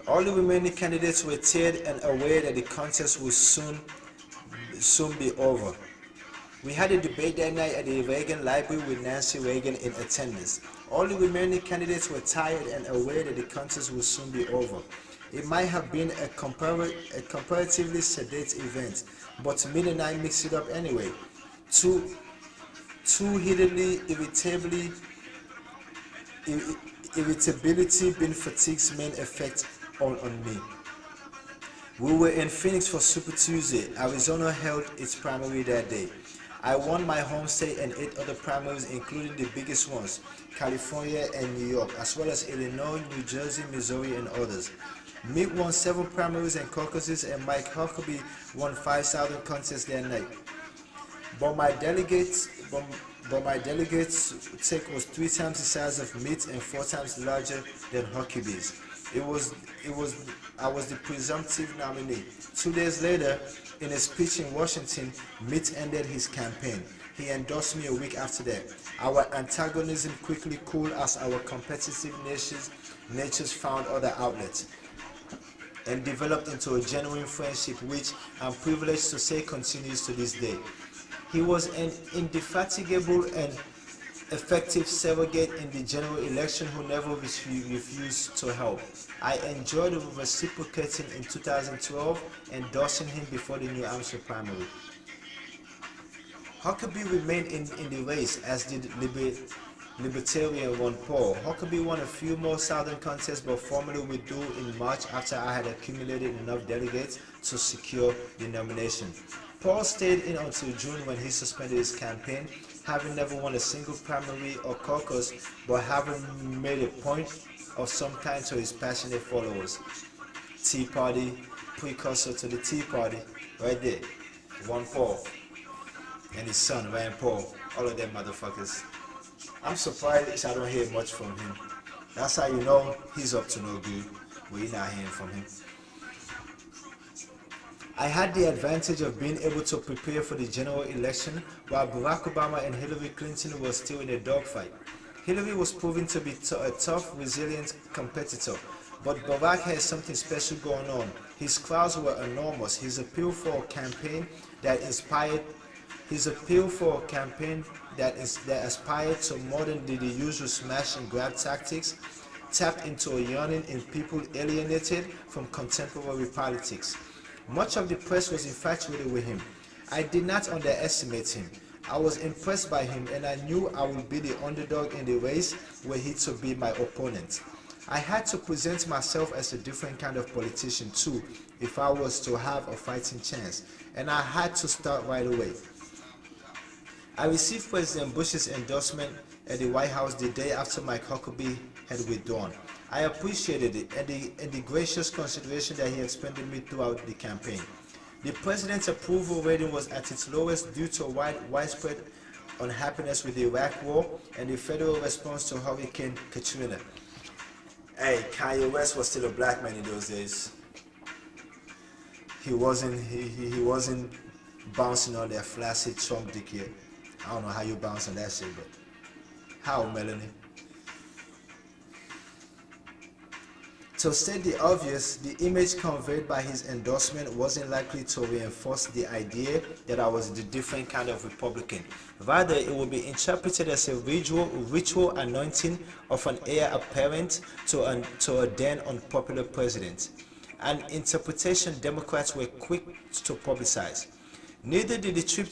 All the remaining candidates were tired and aware that the contest would soon be over. We had a debate that night at the Reagan Library with Nancy Reagan in attendance. All the remaining candidates were tired and aware that the contest would soon be over. It might have been a comparatively sedate event, but Min and I mixed it up anyway. Two, two heatedly, irritability being fatigue's main effect on me. We were in Phoenix for Super Tuesday. Arizona held its primary that day. I won my home state and 8 other primaries, including the biggest ones, California and New York, as well as Illinois, New Jersey, Missouri, and others. Mitt won 7 primaries and caucuses, and Mike Huckabee won 5,000 contests that night. But my delegates, but, but my delegates' take was 3 times the size of Mitt and 4 times larger than Huckabee's. It was, it was, I was the presumptive nominee. 2 days later, in a speech in Washington, Mitt ended his campaign. He endorsed me a week after that. Our antagonism quickly cooled as our competitive natures found other outlets and developed into a genuine friendship which I'm privileged to say continues to this day. He was an indefatigable and effective surrogate in the general election who never refused to help. I enjoyed reciprocating in 2012, endorsing him before the New Hampshire primary. Huckabee remained in the race, as did Libertarian Ron Paul. Huckabee won a few more southern contests but formally withdrew in March after I had accumulated enough delegates to secure the nomination. Paul stayed in until June when he suspended his campaign, having never won a single primary or caucus, but having made a point of some kind to his passionate followers. Tea Party, precursor to the Tea Party, right there. Ron Paul and his son Rand Paul, all of them motherfuckers. I'm surprised I don't hear much from him. That's how you know he's up to no good. We're not hearing from him. I had the advantage of being able to prepare for the general election while Barack Obama and Hillary Clinton were still in a dogfight. Hillary was proving to be a tough, resilient competitor, but Barack had something special going on. His crowds were enormous. That inspired his appeal for a campaign that aspired to more than the usual smash and grab tactics, tapped into a yearning in people alienated from contemporary politics. Much of the press was infatuated with him. I did not underestimate him. I was impressed by him and I knew I would be the underdog in the race were he to be my opponent. I had to present myself as a different kind of politician too if I was to have a fighting chance, and I had to start right away. I received President Bush's endorsement at the White House the day after Mike Huckabee had withdrawn. I appreciated it and the gracious consideration that he expended me throughout the campaign. The president's approval rating was at its lowest due to widespread unhappiness with the Iraq War and the federal response to Hurricane Katrina. Hey, Kanye West was still a black man in those days. He wasn't bouncing on that flaccid Trump dick yet. I don't know how you bounce on that shit, but how, Melanie? To state the obvious, the image conveyed by his endorsement wasn't likely to reinforce the idea that I was the different kind of Republican. Rather, it would be interpreted as a ritual anointing of an heir apparent to a then unpopular president, an interpretation Democrats were quick to publicize. Neither did the trip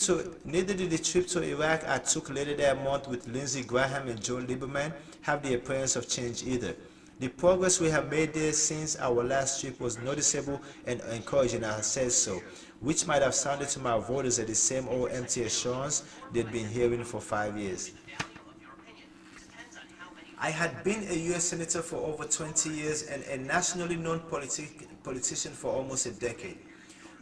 to Iraq I took later that month with Lindsey Graham and Joe Lieberman have the appearance of change either. The progress we have made there since our last trip was noticeable and encouraging, I said so, which might have sounded to my voters as the same old empty assurance they'd been hearing for 5 years. I had been a U.S. Senator for over 20 years and a nationally known politician for almost a decade.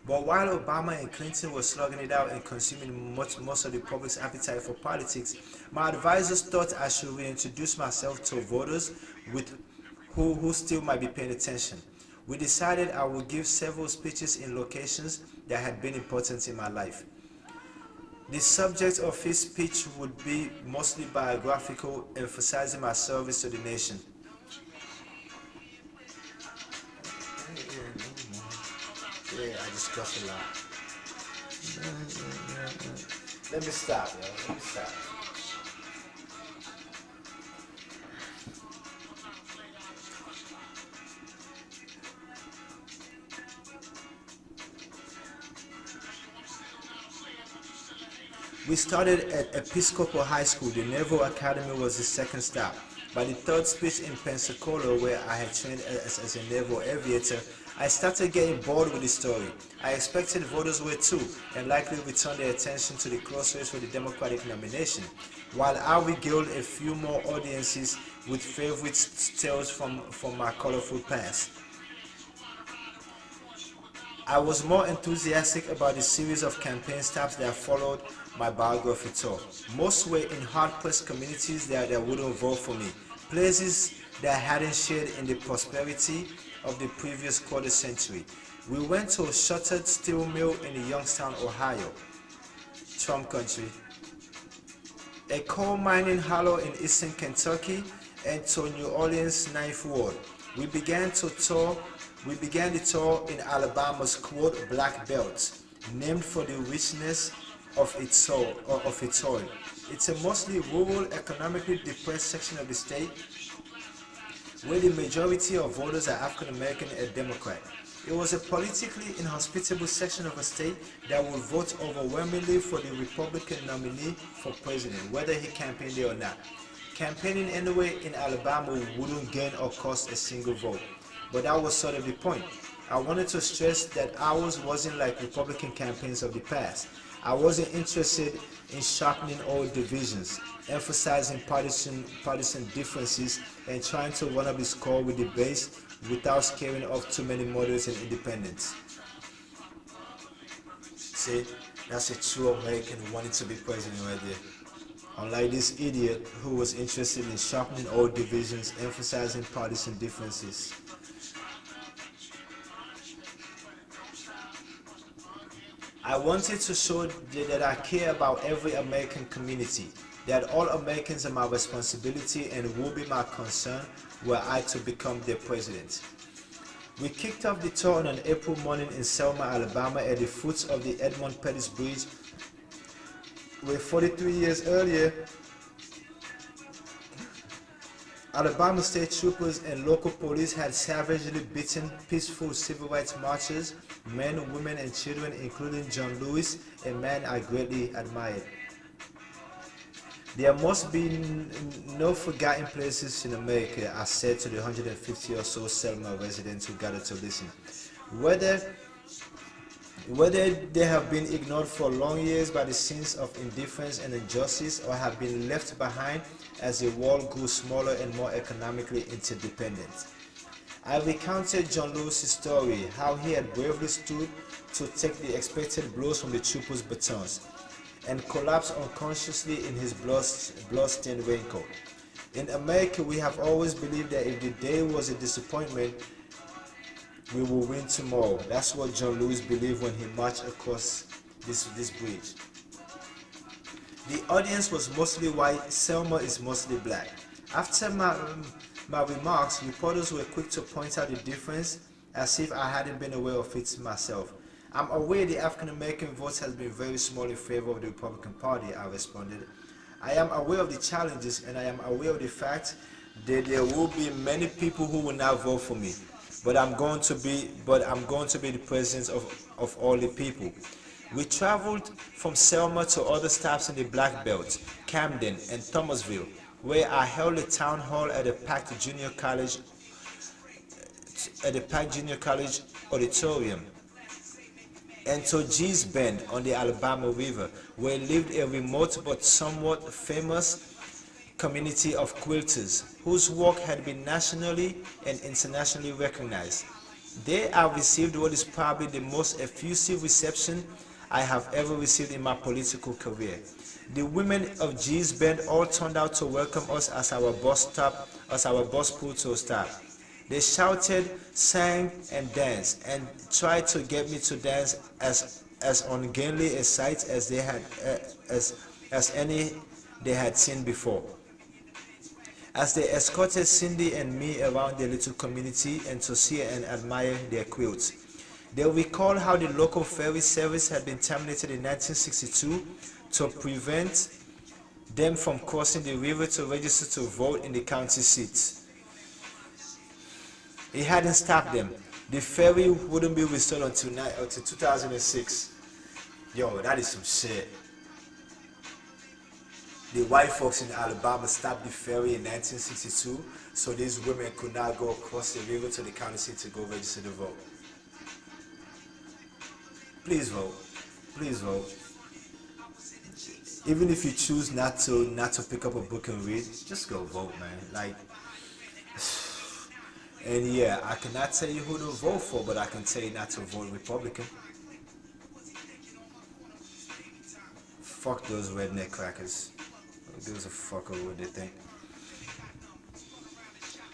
But while Obama and Clinton were slugging it out and consuming most of the public's appetite for politics, my advisors thought I should reintroduce myself to voters who still might be paying attention. We decided I would give several speeches in locations that had been important in my life. The subject of his speech would be mostly biographical, emphasizing my service to the nation. discuss a lot. Let me stop, yo. Let me stop. We started at Episcopal High School. The Naval Academy was the second stop. By the third speech in Pensacola, where I had trained as a naval aviator, I started getting bored with the story. I expected voters were too, and likely returned their attention to the close race for the Democratic nomination, while I regaled a few more audiences with favorite tales from my colorful past. I was more enthusiastic about the series of campaign stops that followed my biography tour. Most were in hard-pressed communities that wouldn't vote for me, places that hadn't shared in the prosperity of the previous quarter century. We went to a shuttered steel mill in Youngstown, Ohio, Trump country, a coal mining hollow in eastern Kentucky, and to New Orleans' Ninth Ward. We began the tour in Alabama's quote Black Belt, named for the richness of its soil. It's a mostly rural, economically depressed section of the state where the majority of voters are African American and Democrat. It was a politically inhospitable section of a state that would vote overwhelmingly for the Republican nominee for president, whether he campaigned there or not. Campaigning anyway in Alabama wouldn't gain or cost a single vote. But that was sort of the point. I wanted to stress that ours wasn't like Republican campaigns of the past. I wasn't interested in sharpening old divisions, emphasizing partisan differences, and trying to run up the score with the base without scaring off too many moderates and independents. See, that's a true American who wanted to be president right there. Unlike this idiot who was interested in sharpening old divisions, emphasizing partisan differences. I wanted to show that I care about every American community, that all Americans are my responsibility and will be my concern were I to become their president. We kicked off the tour on an April morning in Selma, Alabama at the foot of the Edmund Pettus Bridge, where 43 years earlier, Alabama state troopers and local police had savagely beaten peaceful civil rights marchers, men, women, and children, including John Lewis, a man I greatly admired. There must be no forgotten places in America, I said to the 150 or so Selma residents who gathered to listen. Whether they have been ignored for long years by the sins of indifference and injustice or have been left behind as the world grew smaller and more economically interdependent. I recounted John Lewis's story, how he had bravely stood to take the expected blows from the troopers' batons and collapsed unconsciously in his blood-stained raincoat. In America, we have always believed that if the day was a disappointment, we will win tomorrow. That's what John Lewis believed when he marched across this bridge. The audience was mostly white, Selma is mostly black. After my remarks, reporters were quick to point out the difference as if I hadn't been aware of it myself. I'm aware the African American vote has been very small in favor of the Republican Party, I responded. I am aware of the challenges and I am aware of the fact that there will be many people who will not vote for me. But I'm going to be the president of all the people. We traveled from Selma to other stops in the Black Belt, Camden and Thomasville, where I held a town hall at the packed junior college auditorium, and to Gee's Bend on the Alabama River, where lived a remote but somewhat famous community of quilters whose work had been nationally and internationally recognized. There I received what is probably the most effusive reception I have ever received in my political career. The women of Gee's Bend all turned out to welcome us as our bus pulled to a stop. They shouted, sang, and danced, and tried to get me to dance as ungainly a sight as they had as any they had seen before. As they escorted Cindy and me around their little community and to see and admire their quilts. They'll recall how the local ferry service had been terminated in 1962 to prevent them from crossing the river to register to vote in the county seats. It hadn't stopped them. The ferry wouldn't be restored until 2006. Yo, that is some shit. The white folks in Alabama stopped the ferry in 1962 so these women could not go across the river to the county seat to go register to vote. Please vote. Please vote. Even if you choose not to pick up a book and read, just go vote, man. Like, and yeah, I cannot tell you who to vote for, but I can tell you not to vote Republican. Fuck those redneck crackers. Who gives a fuck of what they think?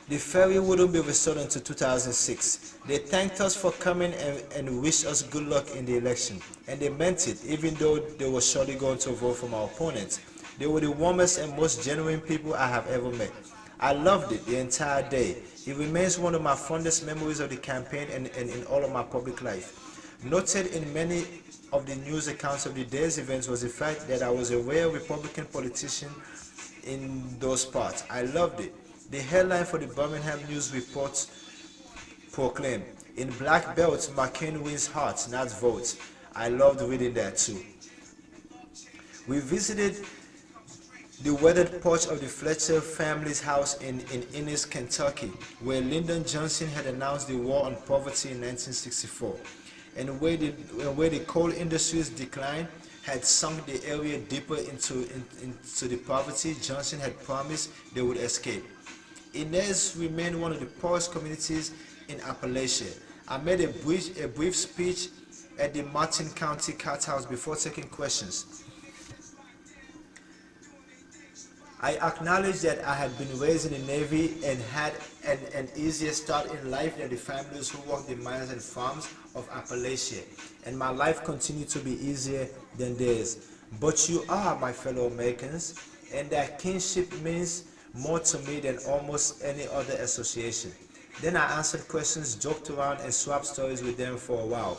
The ferry wouldn't be restored until 2006. They thanked us for coming and wished us good luck in the election. And they meant it, even though they were surely going to vote from our opponents. They were the warmest and most genuine people I have ever met. I loved it the entire day. It remains one of my fondest memories of the campaign and in all of my public life. Noted in many of the news accounts of the day's events was the fact that I was a rare Republican politician in those parts. I loved it. The headline for the Birmingham News reports proclaimed, "In black belts, McCain wins hearts, not votes." I loved reading that too. We visited the weathered porch of the Fletcher family's house in Ennis, Kentucky, where Lyndon Johnson had announced the war on poverty in 1964, and where the coal industry's decline had sunk the area deeper into the poverty Johnson had promised they would escape. Inez remained one of the poorest communities in Appalachia. I made a brief speech at the Martin County Courthouse before taking questions. I acknowledged that I had been raised in the Navy and had an easier start in life than the families who worked the mines and farms of Appalachia, and my life continued to be easier than theirs. But you are my fellow Americans, and that kinship means more to me than almost any other association. Then I answered questions, joked around, and swapped stories with them for a while,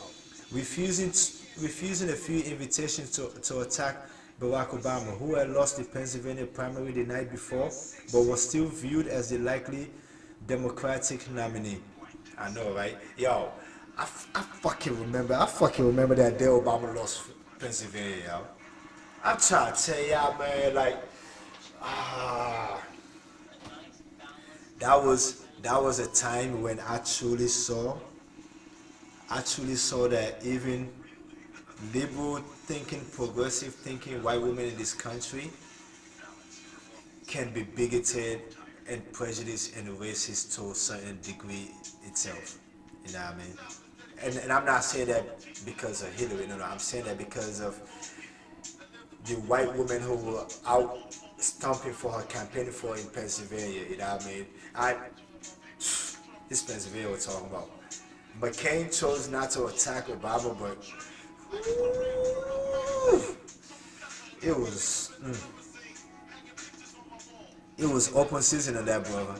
refusing a few invitations to attack Barack Obama, who had lost the Pennsylvania primary the night before, but was still viewed as the likely Democratic nominee. I know, right? Yo, I fucking remember that day Obama lost Pennsylvania, yo. I'm trying to tell y'all, man, like, that was a time when I truly saw that even liberal thinking, progressive thinking white women in this country can be bigoted and prejudiced and racist to a certain degree itself. You know what I mean? And I'm not saying that because of Hillary, no, I'm saying that because of the white women who were out stomping for her, campaigning for her in Pennsylvania. You know what I mean? This Pennsylvania we're talking about. McCain chose not to attack Obama, but it was open season on that, brother.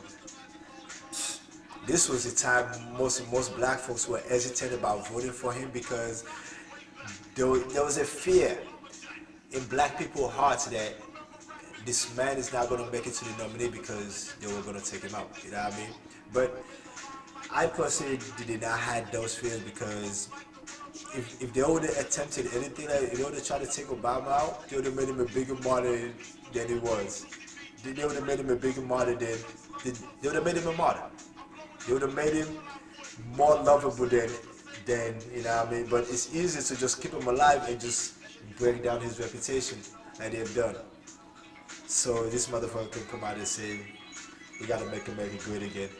This was the time most black folks were hesitant about voting for him because there was a fear in black people's hearts that this man is not going to make it to the nominee because they were going to take him out. You know what I mean? But I personally did not have those fears because if they would have attempted anything, like if they would have tried to take Obama out, they would have made him a bigger martyr than he was. They would have made him a bigger martyr than they would have made him a martyr. They would have made him more lovable than you know what I mean. But it's easier to just keep him alive and just break down his reputation like they've done. So this motherfucker can come out and say, we gotta make America great again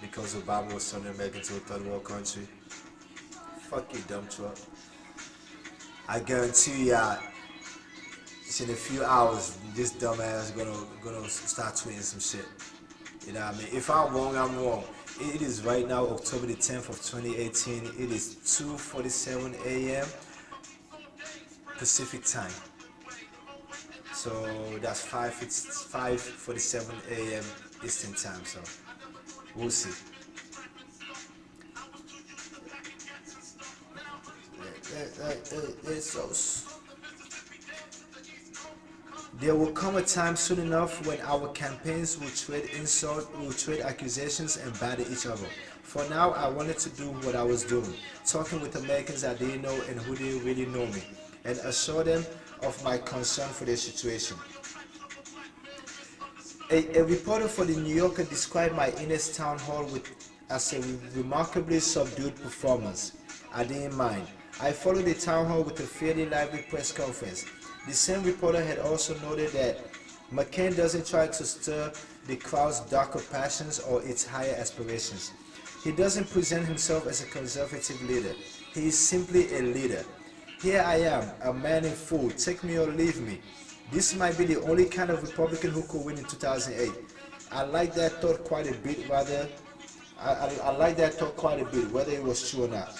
because Obama was turning America into a third world country. Fuck you, dumb truck. I guarantee ya, it's in a few hours, this dumbass gonna start tweeting some shit. You know what I mean? If I'm wrong, I'm wrong. It is right now October the 10th of 2018. It is 2:47 a.m. Pacific time. So that's 5:47 a.m. Eastern time. So we'll see. There will come a time soon enough when our campaigns will trade insult, will trade accusations and batter each other. For now, I wanted to do what I was doing, talking with Americans I didn't know and who didn't really know me, and assure them of my concern for their situation. A reporter for the New Yorker described my Innes town hall as a remarkably subdued performance. I didn't mind. I followed the town hall with a fairly lively press conference. The same reporter had also noted that McCain doesn't try to stir the crowd's darker passions or its higher aspirations. He doesn't present himself as a conservative leader. He is simply a leader. Here I am, a man in full, take me or leave me. This might be the only kind of Republican who could win in 2008. I like that thought quite a bit, I like that thought quite a bit, whether it was true or not.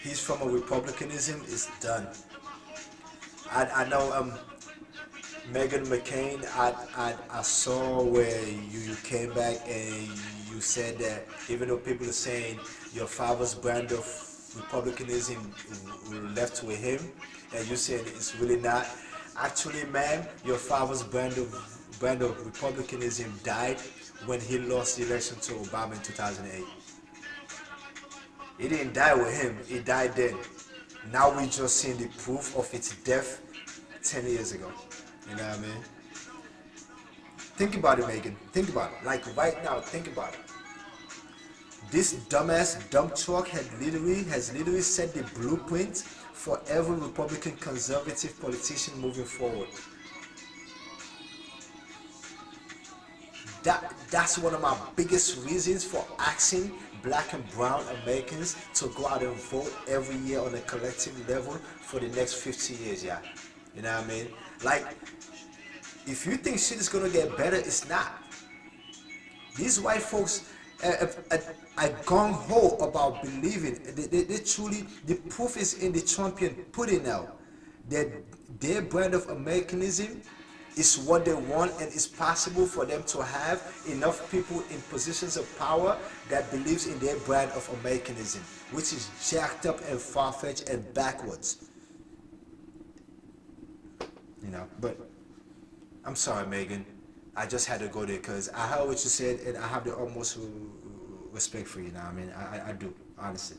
He's from a Republicanism, it's done. I know Meghan McCain, I saw where you came back and you said that even though people are saying your father's brand of Republicanism left with him, and you said it's really not. Actually, man, your father's brand of Republicanism died when he lost the election to Obama in 2008. It didn't die with him, it died then. Now we just seeing the proof of its death 10 years ago. You know what I mean? Think about it, Megan. Think about it. Like right now, think about it. This dumbass dump truck has literally set the blueprint for every Republican conservative politician moving forward. That's one of my biggest reasons for asking black and brown Americans to go out and vote every year on a collective level for the next 50 years, yeah. You know what I mean? Like, if you think shit is gonna get better, it's not. These white folks are gung-ho about believing. They truly, the proof is in the Trumpian pudding now. That their brand of Americanism is what they want, and it's possible for them to have enough people in positions of power that believes in their brand of Americanism, which is jacked up and far-fetched and backwards. You know, but I'm sorry, Megan. I just had to go there because I heard what you said, and I have the utmost respect for you now. I mean, I do, honestly.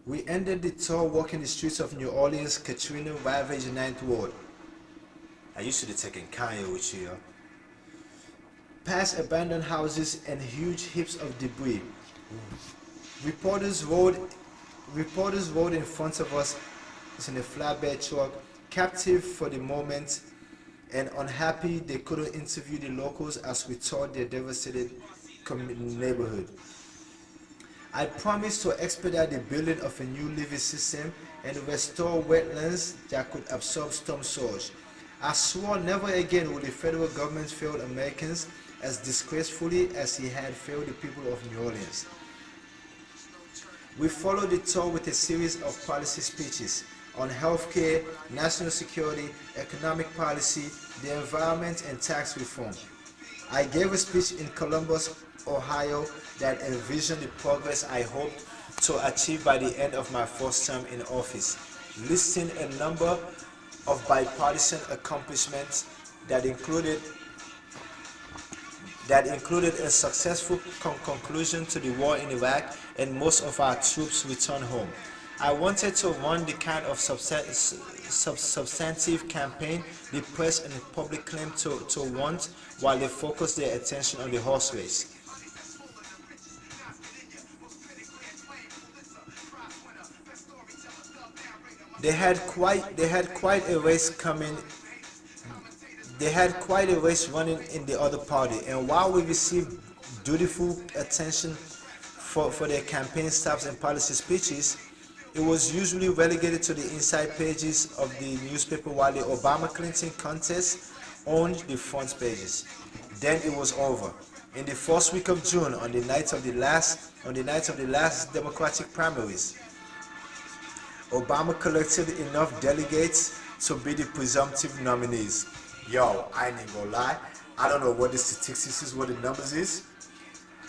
We ended the tour walking the streets of New Orleans. Katrina ravaged Ninth Ward. You should have taken Kanye with you, yo. Past abandoned houses and huge heaps of debris. Reporters rode in front of us in a flatbed truck, captive for the moment and unhappy they couldn't interview the locals as we toured their devastated neighborhood. I promised to expedite the building of a new levee system and restore wetlands that could absorb storm surge. I swore never again would the federal government fail Americans as disgracefully as he had failed the people of New Orleans. We followed the tour with a series of policy speeches on healthcare, national security, economic policy, the environment, and tax reform. I gave a speech in Columbus, Ohio that envisioned the progress I hoped to achieve by the end of my first term in office, listing a number of bipartisan accomplishments that included a successful conclusion to the war in Iraq and most of our troops return home. I wanted to run the kind of substantive campaign the press and the public claim to want while they focus their attention on the horse race. They had quite a race coming. They had quite a race running in the other party, and while we received dutiful attention for their campaign stops and policy speeches, it was usually relegated to the inside pages of the newspaper while the Obama-Clinton contest owned the front pages. Then it was over. In the first week of June, on the night of the last Democratic primaries, Obama collected enough delegates to be the presumptive nominees. Yo, I ain't even gonna lie. I don't know what the statistics is, what the numbers is,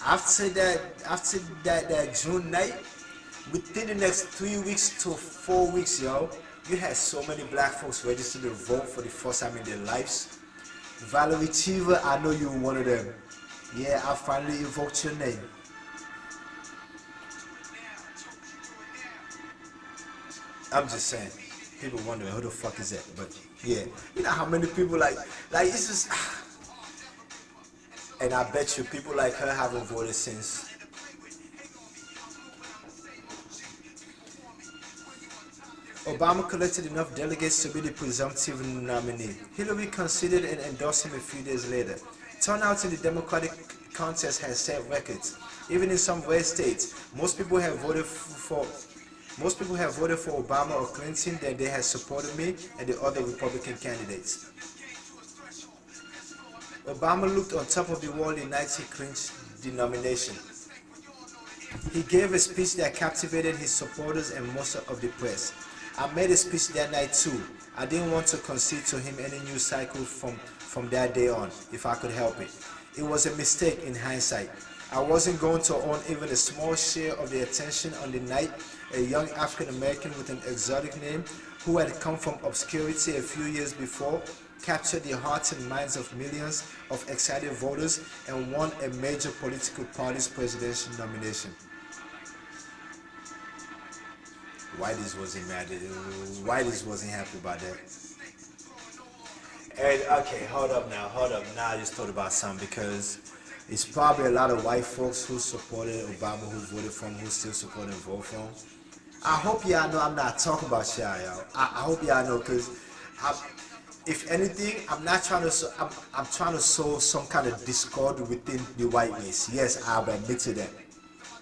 After that June night, within the next 3 weeks to 4 weeks, yo, you had so many black folks registered to vote for the first time in their lives. Valerie Cheever, I know you were one of them. Yeah, I finally invoked your name. I'm just saying. People wondering who the fuck is that, but yeah, you know how many people like it's just, and I bet you people like her haven't voted since. Obama collected enough delegates to be the presumptive nominee. Hillary considered and endorsed him a few days later. Turnout in the Democratic contest has set records. Even in some red states, most people have voted for Obama or Clinton than they have supported me and the other Republican candidates. Obama looked on top of the world the night he clinched the nomination. He gave a speech that captivated his supporters and most of the press. I made a speech that night too. I didn't want to concede to him any news cycle from that day on, if I could help it. It was a mistake in hindsight. I wasn't going to own even a small share of the attention on the night a young African American with an exotic name who had come from obscurity a few years before captured the hearts and minds of millions of excited voters and won a major political party's presidential nomination. Whitey's wasn't mad at it. Whitey's wasn't happy about that. And okay, hold up now. I just thought about something because it's probably a lot of white folks who supported Obama, who voted for him, who still support and vote for him. I hope y'all know I'm not talking about y'all. I hope y'all know because if anything, I'm not trying to. I'm trying to sow some kind of discord within the white race. Yes, I'll admit to that.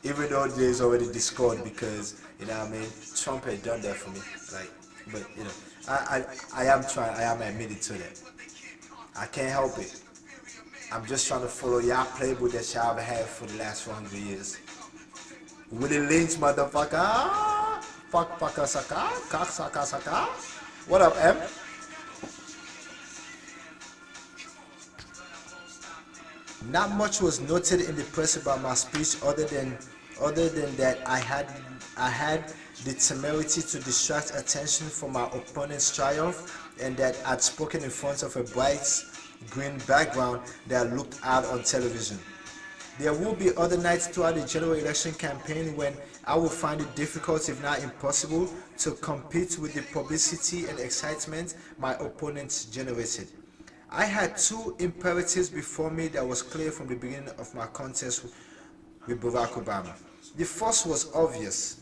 Even though there's already discord because you know what I mean. Trump had done that for me. Like, but you know, I am trying. I am admitted to that. I can't help it. I'm just trying to follow y'all playbook that y'all have had for the last 400 years. Willie Lynch, motherfucker. Fuck, fucker, sucker. Cock, sucker, sucker. What up, M? Not much was noted in the press about my speech other than that I had the temerity to distract attention from my opponent's triumph and that I'd spoken in front of a bright green background that looked out on television. There will be other nights throughout the general election campaign when I will find it difficult, if not impossible, to compete with the publicity and excitement my opponents generated. I had two imperatives before me that was clear from the beginning of my contest with Barack Obama. The first was obvious.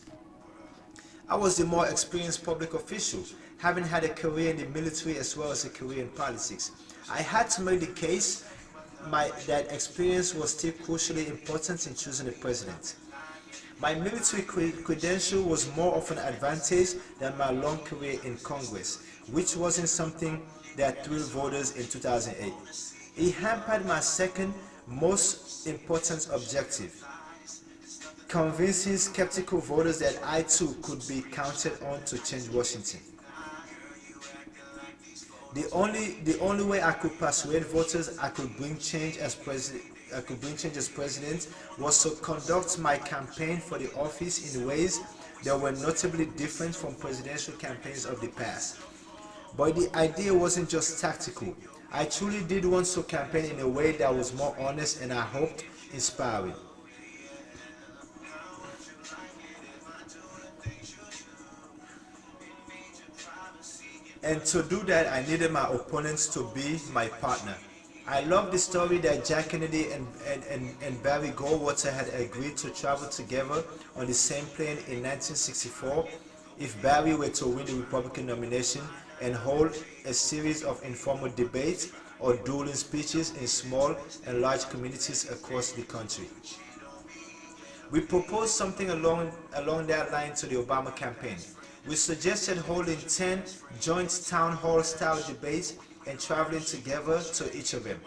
I was the more experienced public official, having had a career in the military as well as a career in politics. I had to make the case that experience was still crucially important in choosing a president. My military credential was more of an advantage than my long career in Congress, which wasn't something that thrilled voters in 2008. It hampered my second most important objective, convincing skeptical voters that I too could be counted on to change Washington. The only way I could persuade voters I could bring change as president was to conduct my campaign for the office in ways that were notably different from presidential campaigns of the past. But the idea wasn't just tactical. I truly did want to campaign in a way that was more honest and I hoped inspiring. And to do that, I needed my opponents to be my partner. I love the story that Jack Kennedy and Barry Goldwater had agreed to travel together on the same plane in 1964 if Barry were to win the Republican nomination and hold a series of informal debates or dueling speeches in small and large communities across the country. We proposed something along that line to the Obama campaign. We suggested holding 10 joint town hall style debates and traveling together to each of them.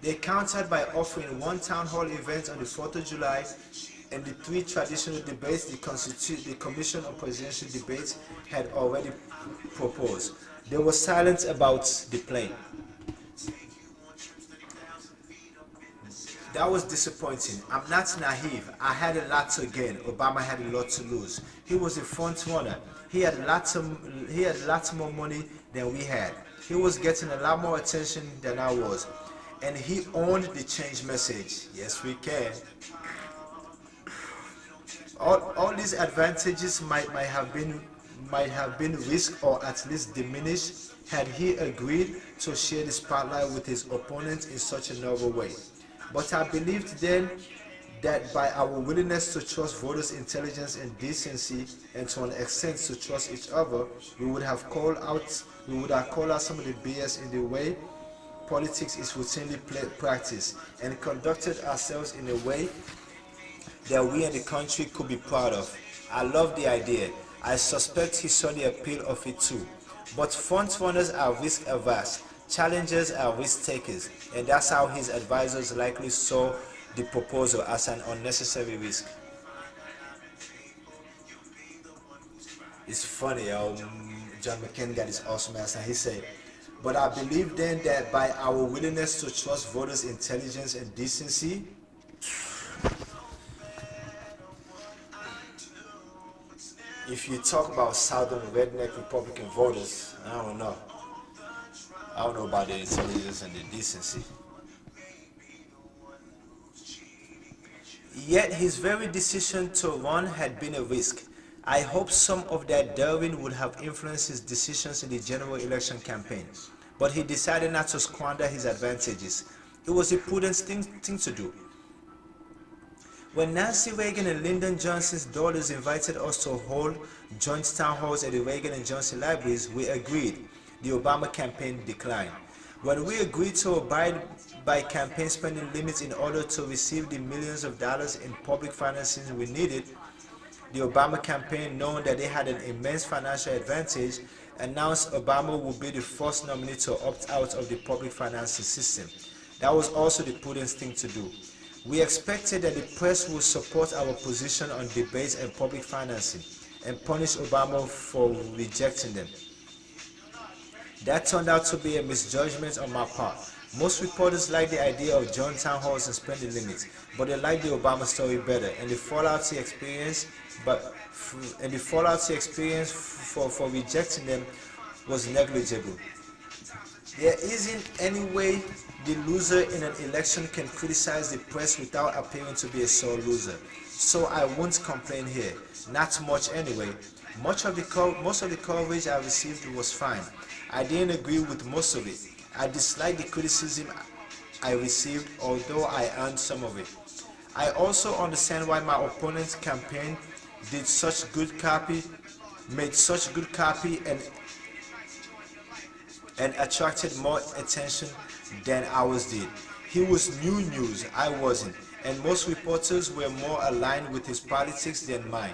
They countered by offering one town hall event on the 4th of July and the three traditional debates the Commission on Presidential Debates had already proposed. They were silent about the plane. That was disappointing. I'm not naive. I had a lot to gain. Obama had a lot to lose. He was a front runner. He had lots more money than we had. He was getting a lot more attention than I was. And he owned the change message. Yes, we can. All these advantages might have been risked or at least diminished had he agreed to share the spotlight with his opponents in such a novel way. But I believed then that by our willingness to trust voters' intelligence and decency, and to an extent to trust each other, we would have called out some of the BS in the way politics is routinely practiced, and conducted ourselves in a way that we and the country could be proud of. I love the idea. I suspect he saw the appeal of it too. But frontrunners are risk averse, challengers are risk takers, and that's how his advisors likely saw the proposal as an unnecessary risk. It's funny how John McCain got his awesome ass and he said, but I believe then that by our willingness to trust voters' intelligence and decency, if you talk about Southern redneck Republican voters, I don't know. I don't know about the intelligence and the decency. Yet his very decision to run had been a risk. I hope some of that daring would have influenced his decisions in the general election campaign. But he decided not to squander his advantages. It was a prudent thing to do. When Nancy Reagan and Lyndon Johnson's daughters invited us to hold joint town halls at the Reagan and Johnson libraries, we agreed. The Obama campaign declined. When we agreed to abide by campaign spending limits in order to receive the millions of dollars in public financing we needed, the Obama campaign, knowing that they had an immense financial advantage, announced Obama would be the first nominee to opt out of the public financing system. That was also the prudent thing to do. We expected that the press would support our position on debates and public financing and punish Obama for rejecting them. That turned out to be a misjudgment on my part. Most reporters like the idea of joint town halls and spending limits, but they like the Obama story better, and the fallout he experienced, for rejecting them was negligible. There isn't any way the loser in an election can criticize the press without appearing to be a sore loser. So I won't complain here. Not much anyway. Most of the coverage I received was fine. I didn't agree with most of it. I disliked the criticism I received, although I earned some of it. I also understand why my opponent's campaign made such good copy and attracted more attention than ours did. He was new news, I wasn't, and most reporters were more aligned with his politics than mine.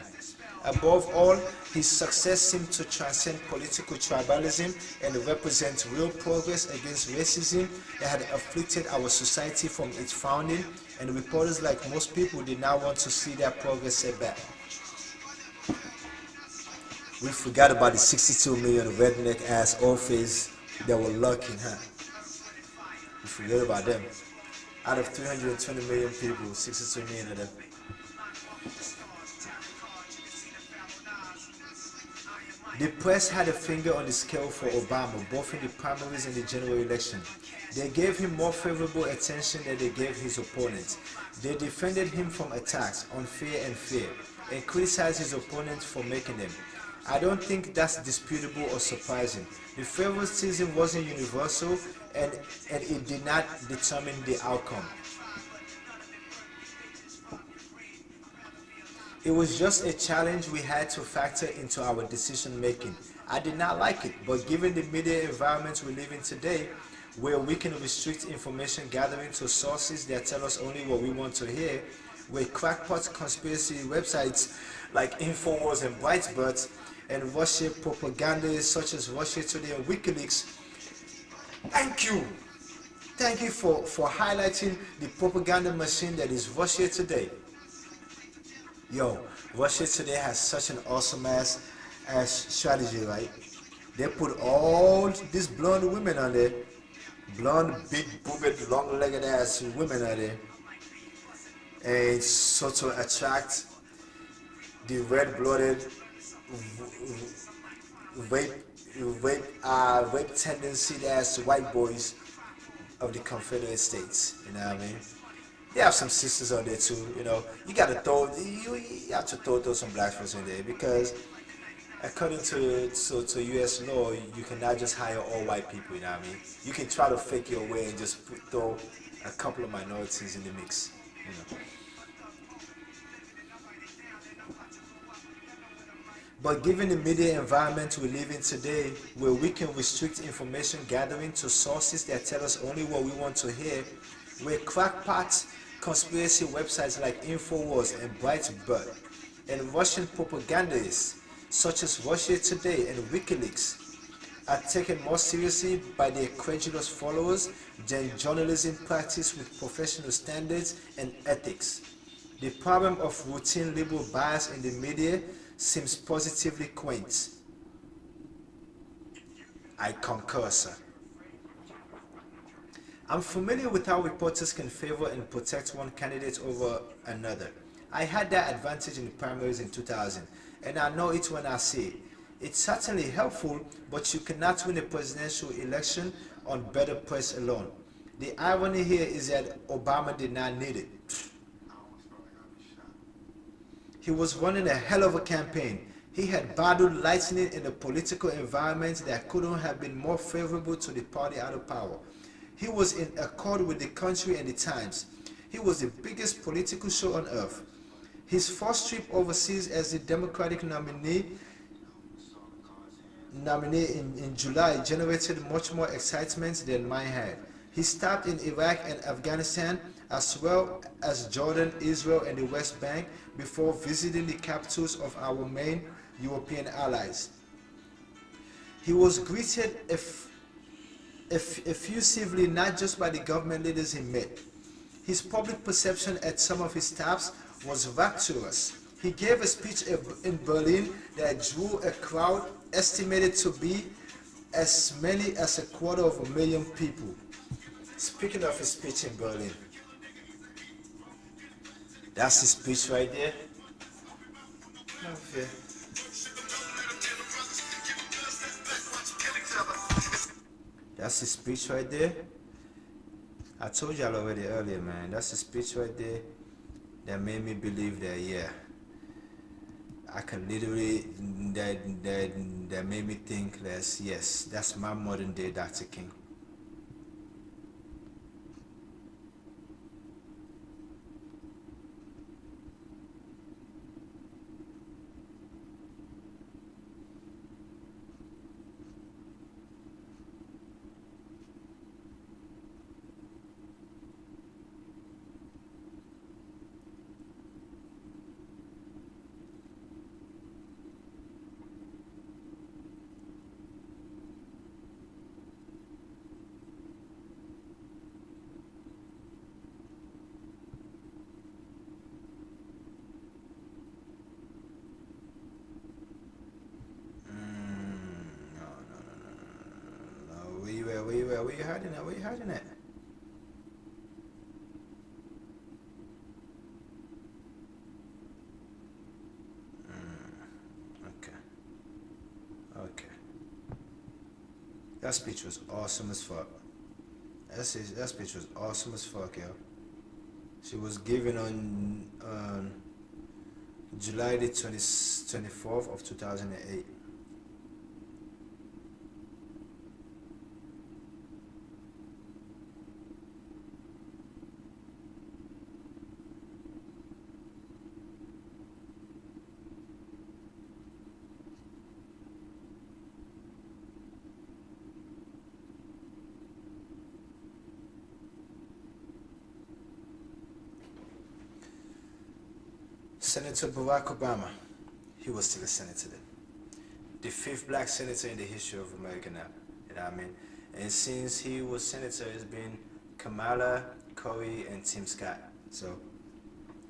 Above all, his success seemed to transcend political tribalism and represent real progress against racism that had afflicted our society from its founding, and reporters, like most people, did not want to see that progress set back. We forgot about the 62 million redneck ass orphans that were lucky, huh? We forget about them. Out of 320 million people, 62 million of them. The press had a finger on the scale for Obama, both in the primaries and the general election. They gave him more favorable attention than they gave his opponents. They defended him from attacks, unfair and fair, and criticized his opponents for making them. I don't think that's disputable or surprising. The favoritism wasn't universal, and it did not determine the outcome. It was just a challenge we had to factor into our decision making. I did not like it, but given the media environment we live in today, where we can restrict information gathering to sources that tell us only what we want to hear, where crackpot conspiracy websites like Infowars and Breitbart and Russia propaganda such as Russia Today and WikiLeaks, thank you! Thank you for highlighting the propaganda machine that is Russia Today. Yo, Russia Today has such an awesome ass strategy, right? They put all these blonde women on there, blonde, big boobed, long-legged ass women on there, and so to attract the red-blooded rape, rape tendency as white boys of the Confederate States. You know what I mean? They have some sisters on there too. You know, you have to throw some black folks in there because according to U.S. law, you cannot just hire all white people. You know what I mean? You can try to fake your way and just throw a couple of minorities in the mix. You know. But given the media environment we live in today, where we can restrict information gathering to sources that tell us only what we want to hear, where crackpots, conspiracy websites like InfoWars and Breitbart, and Russian propagandists such as Russia Today and WikiLeaks are taken more seriously by their credulous followers than journalism practiced with professional standards and ethics. The problem of routine liberal bias in the media seems positively quaint. I concur, sir. I'm familiar with how reporters can favor and protect one candidate over another. I had that advantage in the primaries in 2000, and I know it when I see it. It's certainly helpful, but you cannot win a presidential election on better press alone. The irony here is that Obama did not need it. He was running a hell of a campaign. He had battled lightning in a political environment that couldn't have been more favorable to the party out of power. He was in accord with the country and the times. He was the biggest political show on earth. His first trip overseas as the Democratic nominee in July generated much more excitement than mine had. He stopped in Iraq and Afghanistan, as well as Jordan, Israel, and the West Bank before visiting the capitals of our main European allies. He was greeted effusively not just by the government leaders he met. His public perception at some of his stops was rapturous. He gave a speech in Berlin that drew a crowd estimated to be as many as 250,000 people. Speaking of his speech in Berlin, that's his speech right there. Okay. That's his speech right there. I told y'all already earlier, man. That's the speech right there that made me believe that, yeah, I can literally, that made me think that, yes, that's my modern day Dr. King. Where you hiding at? Where you hiding at? Okay. Okay. That speech was awesome as fuck. That speech was awesome as fuck, yo. She was given on July the 24th of 2008. Senator Barack Obama, he was still a senator then. The 5th black senator in the history of America now, you know what I mean? And since he was senator, it's been Kamala, Corey, and Tim Scott. So,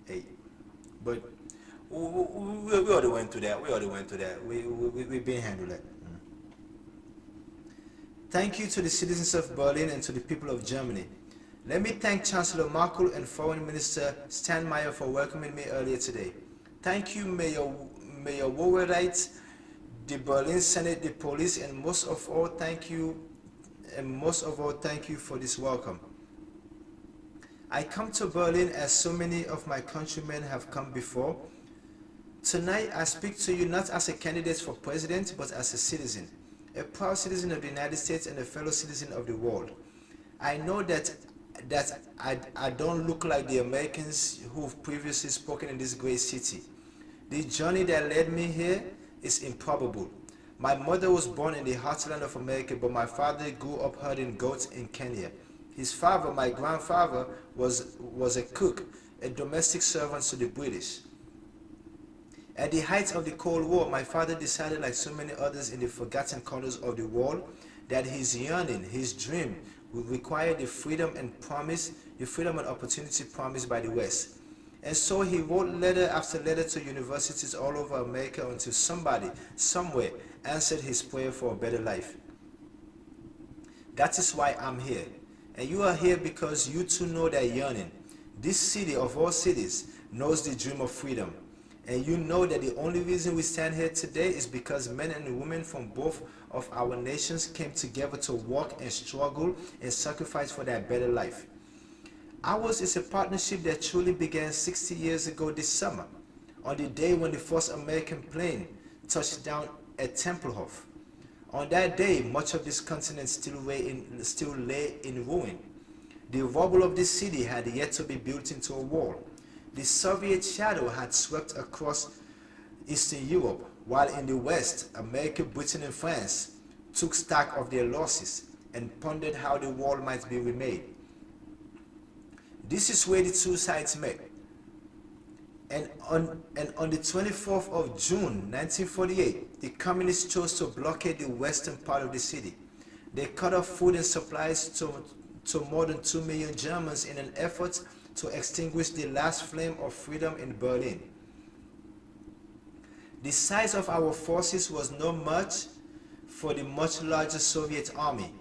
8. But we already went through that. We've been handled that. Thank you to the citizens of Berlin and to the people of Germany. Let me thank Chancellor Merkel and Foreign Minister Steinmeier for welcoming me earlier today. Thank you, Mayor Wowereit, the Berlin Senate, the police, and most of all, thank you for this welcome. I come to Berlin as so many of my countrymen have come before. Tonight, I speak to you not as a candidate for president, but as a citizen, a proud citizen of the United States and a fellow citizen of the world. I know that I don't look like the Americans who've previously spoken in this great city. The journey that led me here is improbable. My mother was born in the heartland of America, but my father grew up herding goats in Kenya. His father, my grandfather, was a cook, a domestic servant to the British. At the height of the Cold War, my father decided, like so many others in the forgotten corners of the world, that his yearning, his dream, would require the freedom and opportunity promised by the West. And so he wrote letter after letter to universities all over America until somebody, somewhere, answered his prayer for a better life. That is why I'm here. And you are here because you too know that yearning. This city of all cities knows the dream of freedom. And you know that the only reason we stand here today is because men and women from both of our nations came together to work and struggle and sacrifice for that better life. Ours is a partnership that truly began 60 years ago this summer, on the day when the first American plane touched down at Tempelhof. On that day, much of this continent still lay in ruin. The rubble of this city had yet to be built into a wall. The Soviet shadow had swept across Eastern Europe, while in the West, America, Britain, and France took stock of their losses and pondered how the wall might be remade. This is where the two sides met. And on the 24th of June 1948, the communists chose to blockade the western part of the city. They cut off food and supplies to more than 2 million Germans in an effort to extinguish the last flame of freedom in Berlin. The size of our forces was no match for the much larger Soviet army,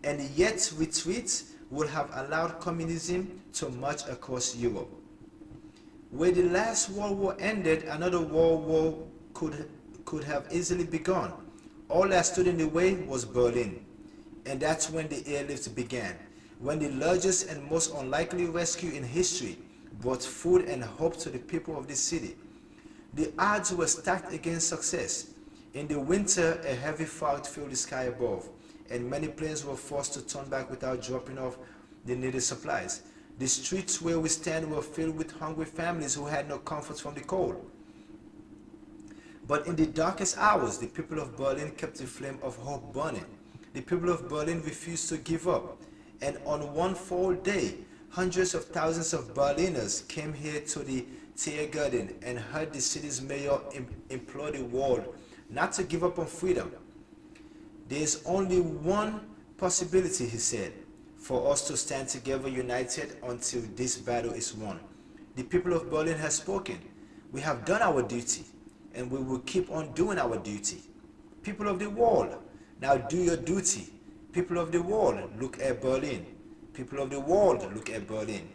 and yet retreat would have allowed communism to march across Europe. Where the last World War ended, another World War could have easily begun. All that stood in the way was Berlin, and that's when the airlift began, when the largest and most unlikely rescue in history brought food and hope to the people of this city. The odds were stacked against success. In the winter, a heavy fog filled the sky above, and many planes were forced to turn back without dropping off the needed supplies. The streets where we stand were filled with hungry families who had no comfort from the cold. But in the darkest hours, the people of Berlin kept the flame of hope burning. The people of Berlin refused to give up. And on one fall day, hundreds of thousands of Berliners came here to the Tiergarten and heard the city's mayor implore the world not to give up on freedom. There is only one possibility, he said, for us to stand together united until this battle is won. The people of Berlin has spoken. We have done our duty, and we will keep on doing our duty. People of the world, now do your duty. People of the world, look at Berlin. People of the world, look at Berlin.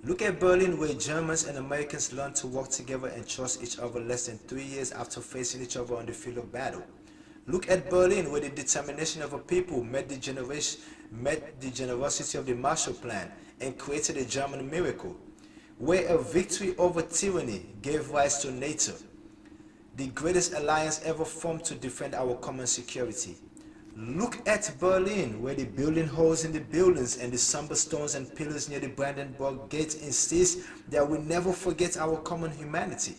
Look at Berlin, where Germans and Americans learned to work together and trust each other less than 3 years after facing each other on the field of battle. Look at Berlin, where the determination of a people met the generosity of the Marshall Plan and created a German miracle, where a victory over tyranny gave rise to NATO, the greatest alliance ever formed to defend our common security. Look at Berlin, where the building holes in the buildings and the somber stones and pillars near the Brandenburg Gate insist that we never forget our common humanity.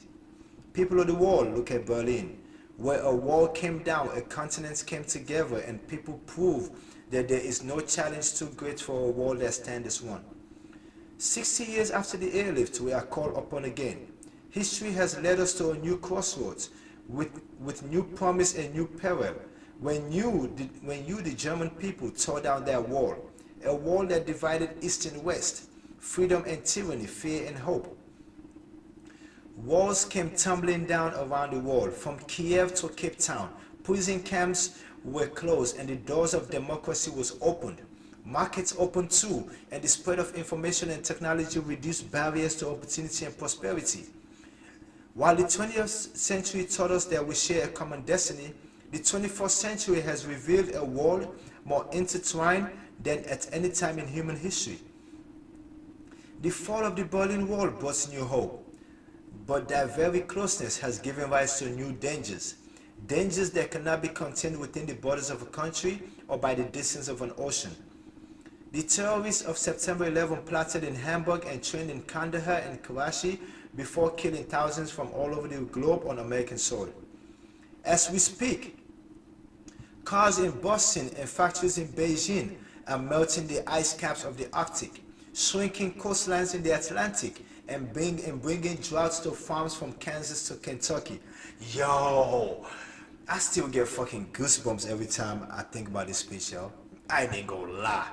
People of the world, look at Berlin, where a wall came down, a continent came together, and people prove that there is no challenge too great for a wall that stands as one. 60 years after the airlift, we are called upon again. History has led us to a new crossroads, with new promise and new peril. When you, the German people, tore down that wall, a wall that divided East and West, freedom and tyranny, fear and hope. Walls came tumbling down around the world, from Kiev to Cape Town. Prison camps were closed and the doors of democracy was opened. Markets opened too, and the spread of information and technology reduced barriers to opportunity and prosperity. While the 20th century taught us that we share a common destiny, the 21st century has revealed a world more intertwined than at any time in human history. The fall of the Berlin Wall brought new hope, but that very closeness has given rise to new dangers. Dangers that cannot be contained within the borders of a country or by the distance of an ocean. The terrorists of September 11 plotted in Hamburg and trained in Kandahar and Karachi before killing thousands from all over the globe on American soil. As we speak, cars in Boston and factories in Beijing are melting the ice caps of the Arctic, shrinking coastlines in the Atlantic, and bringing droughts to farms from Kansas to Kentucky. Yo, I still get fucking goosebumps every time I think about this speech, yo. I ain't gonna lie.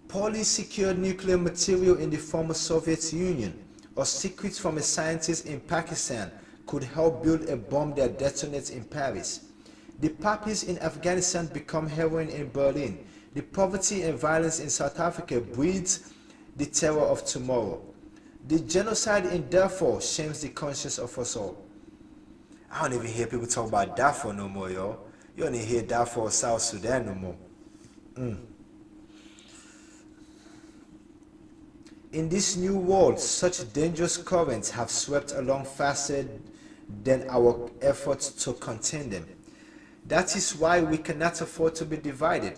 Poorly secured nuclear material in the former Soviet Union or secrets from a scientist in Pakistan could help build a bomb that detonates in Paris. The poppies in Afghanistan become heroin in Berlin. The poverty and violence in South Africa breeds the terror of tomorrow. The genocide in Darfur shames the conscience of us all. I don't even hear people talk about Darfur no more, yo. You don't even hear Darfur or South Sudan no more. In this new world, such dangerous currents have swept along faster than our efforts to contain them. That is why we cannot afford to be divided.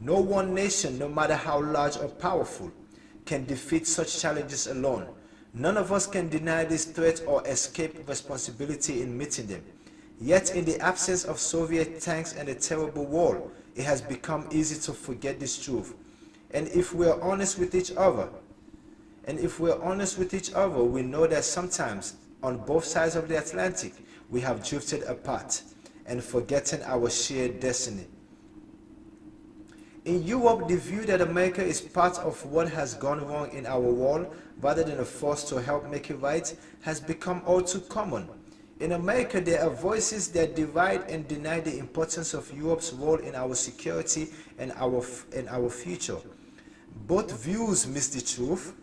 No one nation, no matter how large or powerful, can defeat such challenges alone. None of us can deny this threat or escape responsibility in meeting them. Yet in the absence of Soviet tanks and a terrible war, it has become easy to forget this truth. And if we are honest with each other, we know that sometimes on both sides of the Atlantic, we have drifted apart and forgotten our shared destiny. In Europe, the view that America is part of what has gone wrong in our world rather than a force to help make it right has become all too common. In America, there are voices that divide and deny the importance of Europe's role in our security and our future. Both views miss the truth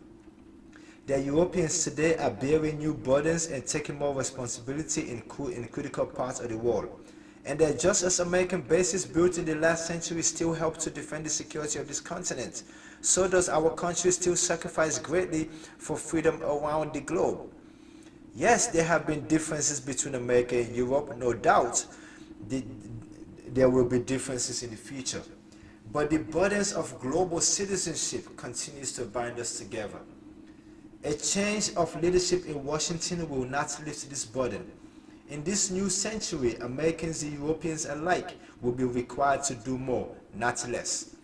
that Europeans today are bearing new burdens and taking more responsibility in critical parts of the world, and that just as American bases built in the last century still help to defend the security of this continent, so does our country still sacrifice greatly for freedom around the globe. Yes, there have been differences between America and Europe, no doubt. There will be differences in the future. But the burdens of global citizenship continues to bind us together. A change of leadership in Washington will not lift this burden. In this new century, Americans and Europeans alike will be required to do more, not less.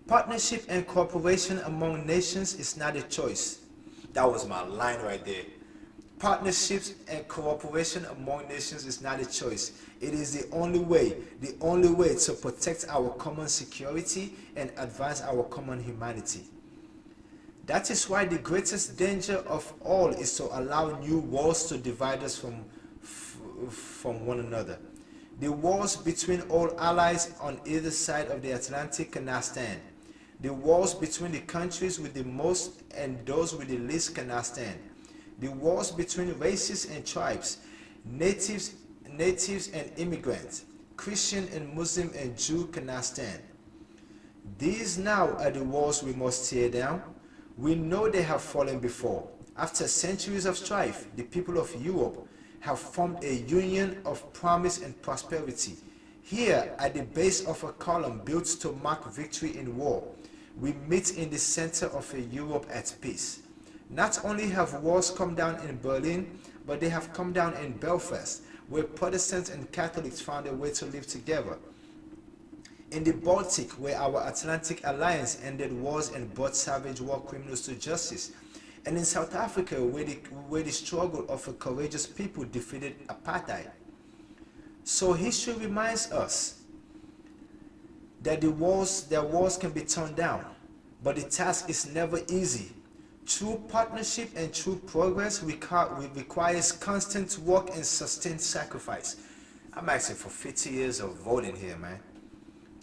Partnership and cooperation among nations is not a choice. That was my line right there. Partnerships and cooperation among nations is not a choice. It is the only way to protect our common security and advance our common humanity. That is why the greatest danger of all is to allow new wars to divide us from one another. The wars between all allies on either side of the Atlantic cannot stand. The wars between the countries with the most and those with the least cannot stand. The wars between races and tribes, natives and immigrants, Christian and Muslim and Jew cannot stand. These now are the wars we must tear down. We know they have fallen before. After centuries of strife, the people of Europe have formed a union of promise and prosperity. Here, at the base of a column built to mark victory in war, we meet in the center of a Europe at peace. Not only have walls come down in Berlin, but they have come down in Belfast, where Protestants and Catholics found a way to live together. In the Baltic, where our Atlantic alliance ended wars and brought savage war criminals to justice. And in South Africa, where the struggle of a courageous people defeated apartheid. So history reminds us that wars can be torn down, but the task is never easy. True partnership and true progress requires constant work and sustained sacrifice. I'm asking for 50 years of voting here, man.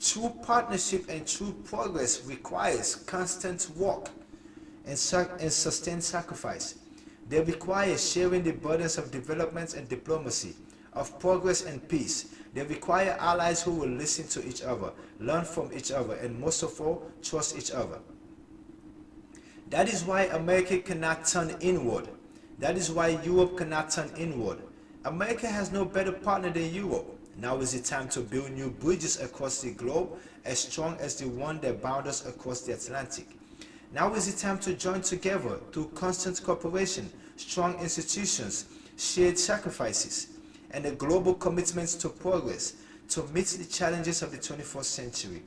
True partnership and true progress requires constant work and sustained sacrifice. They require sharing the burdens of development and diplomacy, of progress and peace. They require allies who will listen to each other, learn from each other, and most of all, trust each other. That is why America cannot turn inward. That is why Europe cannot turn inward. America has no better partner than Europe. Now is the time to build new bridges across the globe as strong as the one that bound us across the Atlantic. Now is the time to join together through constant cooperation, strong institutions, shared sacrifices, and a global commitment to progress to meet the challenges of the 21st century.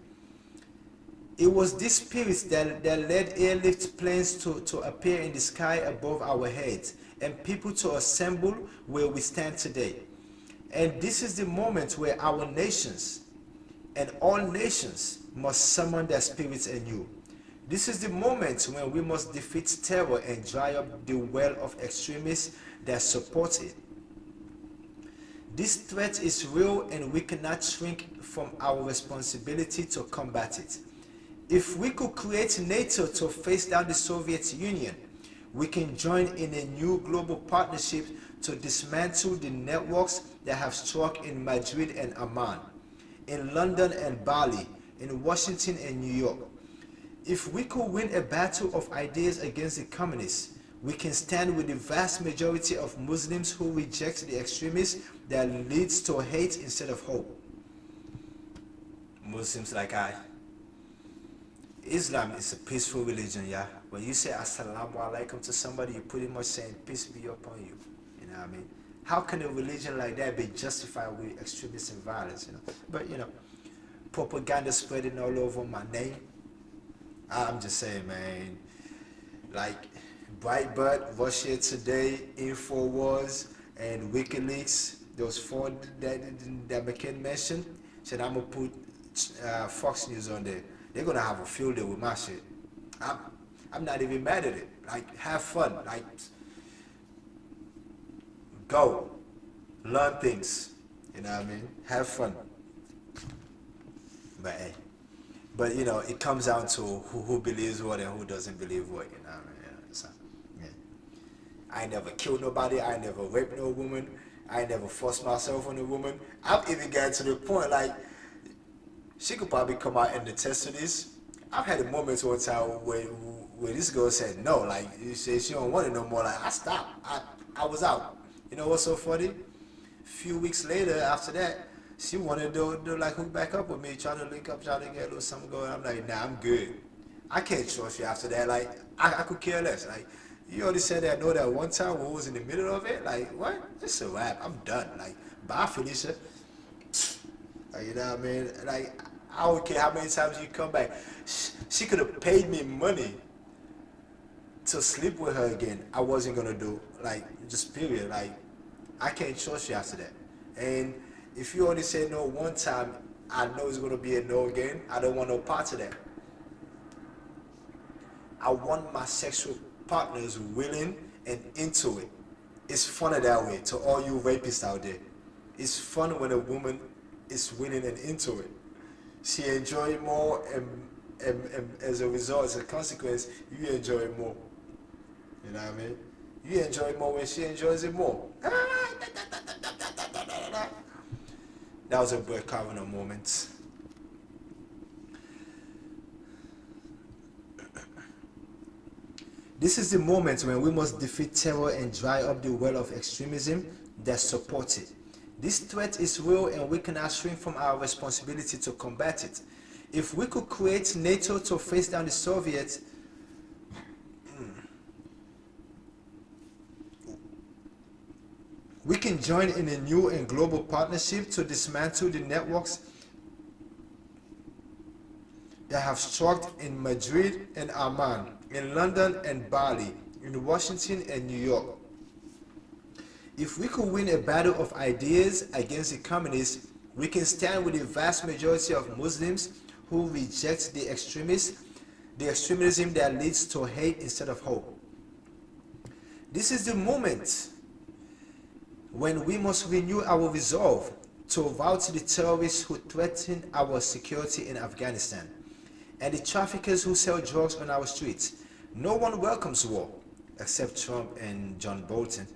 It was this spirit that led airlift planes to appear in the sky above our heads and people to assemble where we stand today. And this is the moment where our nations and all nations must summon their spirits anew. This is the moment when we must defeat terror and dry up the well of extremists that support it. This threat is real and we cannot shrink from our responsibility to combat it. If we could create NATO to face down the Soviet Union, we can join in a new global partnership to dismantle the networks that have struck in Madrid and Amman, in London and Bali, in Washington and New York. If we could win a battle of ideas against the communists, we can stand with the vast majority of Muslims who reject the extremists that leads to hate instead of hope. Muslims like I. Islam is a peaceful religion, yeah. When you say assalamu alaikum to somebody, you're pretty much saying peace be upon you. You know what I mean? How can a religion like that be justified with extremism and violence, you know? But, you know, propaganda spreading all over my name. I'm just saying, man, like Breitbart, Russia Today, InfoWars, and WikiLeaks, those four that McCain mentioned, said I'm going to put Fox News on there. They're going to have a field day with my shit. I'm not even mad at it. Like, have fun. Like, go. Learn things. You know what I mean? Have fun. But, hey. But, you know, it comes down to who believes what and who doesn't believe what. You know what I mean? Yeah, so, yeah. I never killed nobody. I never raped no woman. I never forced myself on a woman. I've even gotten to the point, like, she could probably come out and attest to this. I've had a moment one time where this girl said no, like you say she don't want it no more. Like I stopped. I was out. You know what's so funny? A few weeks later after that, she wanted to like hook back up with me, trying to link up, trying to get a little something going. I'm like, nah, I'm good. I can't trust you after that. Like I could care less. Like you already said that no that one time when we was in the middle of it. Like what? It's a wrap. I'm done. Like bye, Felicia. Like, you know what I mean? Like I don't care how many times you come back. She could have paid me money to sleep with her again. I wasn't gonna do. Like, just period. Like, I can't trust you after that. And if you only say no one time, I know it's gonna be a no again. I don't want no part of that. I want my sexual partners willing and into it. It's funner that way to all you rapists out there. It's fun when a woman is willing and into it. She enjoy it more, and as a result, as a consequence, you enjoy it more. You know what I mean? You enjoy it more when she enjoys it more. That was a Brett Kavanaugh moment. This is the moment when we must defeat terror and dry up the well of extremism that supports it. This threat is real and we cannot shrink from our responsibility to combat it. If we could create NATO to face down the Soviets, we can join in a new and global partnership to dismantle the networks that have struck in Madrid and Amman, in London and Bali, in Washington and New York. If we could win a battle of ideas against the communists, we can stand with the vast majority of Muslims who reject the extremism that leads to hate instead of hope. This is the moment when we must renew our resolve to rout the terrorists who threaten our security in Afghanistan, and the traffickers who sell drugs on our streets. No one welcomes war, except Trump and John Bolton.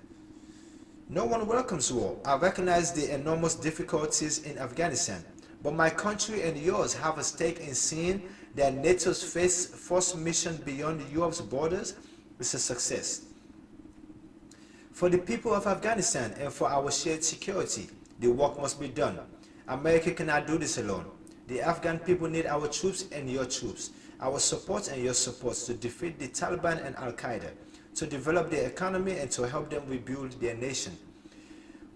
No one welcomes war. I recognize the enormous difficulties in Afghanistan, but my country and yours have a stake in seeing that NATO's first mission beyond Europe's borders is a success. For the people of Afghanistan and for our shared security, the work must be done. America cannot do this alone. The Afghan people need our troops and your troops, our support and your support to defeat the Taliban and Al-Qaeda, to develop their economy and to help them rebuild their nation.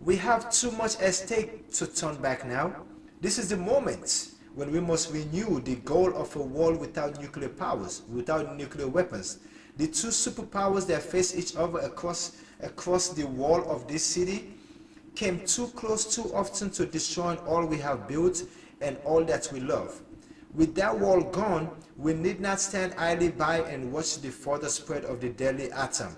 We have too much at stake to turn back now. This is the moment when we must renew the goal of a world without nuclear powers, without nuclear weapons. The two superpowers that face each other across the wall of this city came too close too often to destroying all we have built and all that we love. With that wall gone, we need not stand idly by and watch the further spread of the deadly atom.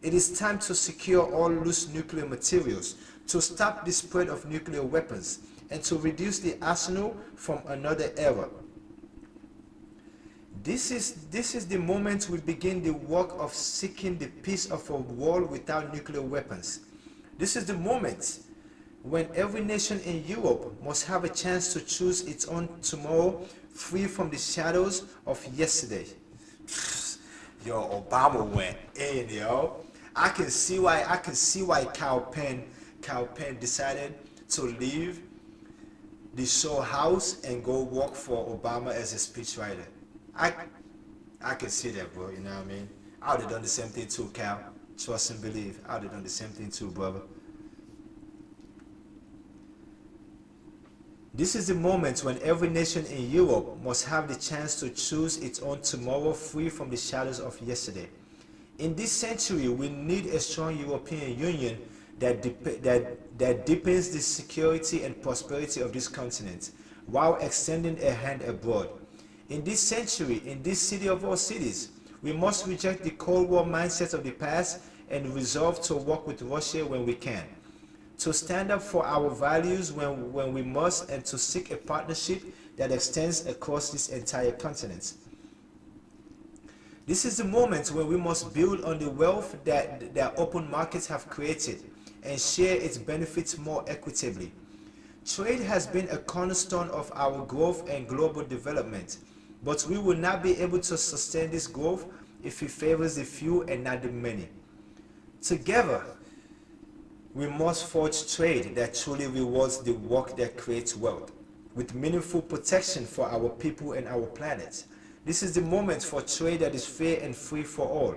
It is time to secure all loose nuclear materials, to stop the spread of nuclear weapons, and to reduce the arsenal from another era. This is the moment we begin the work of seeking the peace of a world without nuclear weapons. This is the moment when every nation in Europe must have a chance to choose its own tomorrow, free from the shadows of yesterday. Yo, Obama went in, yo. I can see why Kyle Penn decided to leave the show house and go work for Obama as a speechwriter. I can see that, bro. You know what I mean? I would have done the same thing too, Cal. Trust and believe. I would have done the same thing too, brother. This is the moment when every nation in Europe must have the chance to choose its own tomorrow, free from the shadows of yesterday. In this century, we need a strong European Union that deepens the security and prosperity of this continent, while extending a hand abroad. In this century, in this city of all cities, we must reject the Cold War mindset of the past and resolve to work with Russia when we can, to stand up for our values when we must, and to seek a partnership that extends across this entire continent. This is the moment when we must build on the wealth that open markets have created and share its benefits more equitably. Trade has been a cornerstone of our growth and global development, but we will not be able to sustain this growth if it favors the few and not the many. Together, we must forge trade that truly rewards the work that creates wealth, with meaningful protection for our people and our planet. This is the moment for trade that is fair and free for all.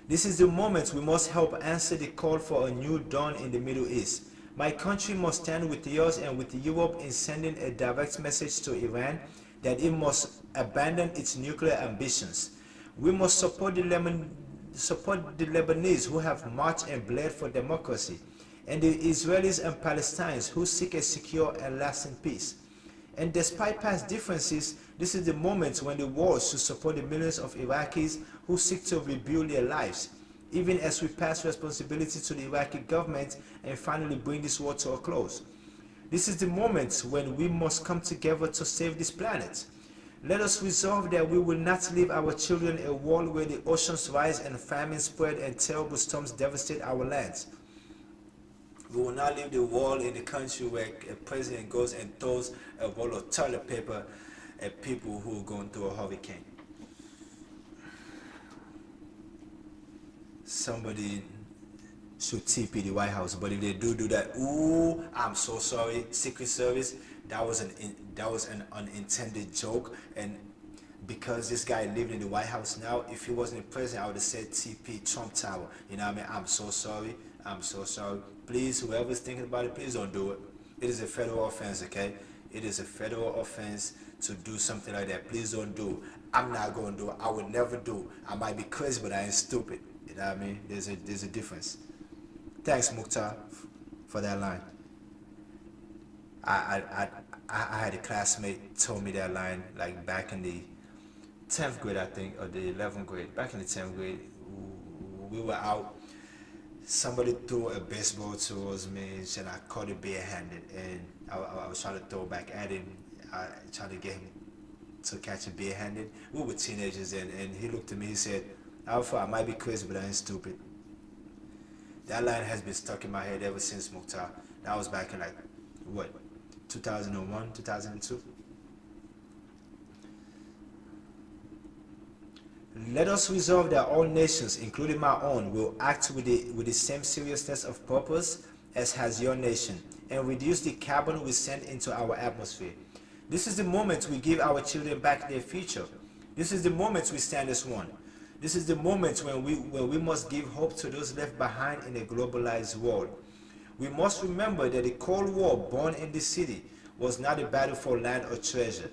This is the moment we must help answer the call for a new dawn in the Middle East. My country must stand with yours and with Europe in sending a direct message to Iran that it must abandon its nuclear ambitions. We must support the Lebanese who have marched and bled for democracy, and the Israelis and Palestinians who seek a secure and lasting peace. And despite past differences, this is the moment when the world should support the millions of Iraqis who seek to rebuild their lives, even as we pass responsibility to the Iraqi government and finally bring this war to a close. This is the moment when we must come together to save this planet. Let us resolve that we will not leave our children a world where the oceans rise and famine spread and terrible storms devastate our lands. We will not leave the world in the country where a president goes and throws a roll of toilet paper at people who are going through a hurricane. Somebody should TP the White House, but if they do that, ooh, I'm so sorry, Secret Service, that was an unintended joke. And because this guy lived in the White House now, if he wasn't the president, I would have said TP Trump Tower. You know what I mean? I'm so sorry. I'm so sorry. Please, whoever's thinking about it, please don't do it. It is a federal offense, okay? It is a federal offense to do something like that. Please don't do it. I'm not going to do it. I would never do it. I might be crazy, but I ain't stupid. You know what I mean? There's a difference. Thanks, Mukhtar, for that line. I had a classmate told me that line like back in the 10th grade, I think, or the 11th grade. Back in the 10th grade, we were out somebody threw a baseball towards me and I caught it barehanded, and I was trying to throw back at him. I tried to get him to catch it barehanded. We were teenagers, and he looked at me, he said, Alpha, I might be crazy, but I ain't stupid. That line has been stuck in my head ever since, Mukhtar. That was back in like, what, 2001, 2002? Let us resolve that all nations, including my own, will act with the same seriousness of purpose as has your nation, and reduce the carbon we send into our atmosphere. This is the moment we give our children back their future. This is the moment we stand as one. This is the moment when we must give hope to those left behind in a globalized world. We must remember that the Cold War born in this city was not a battle for land or treasure.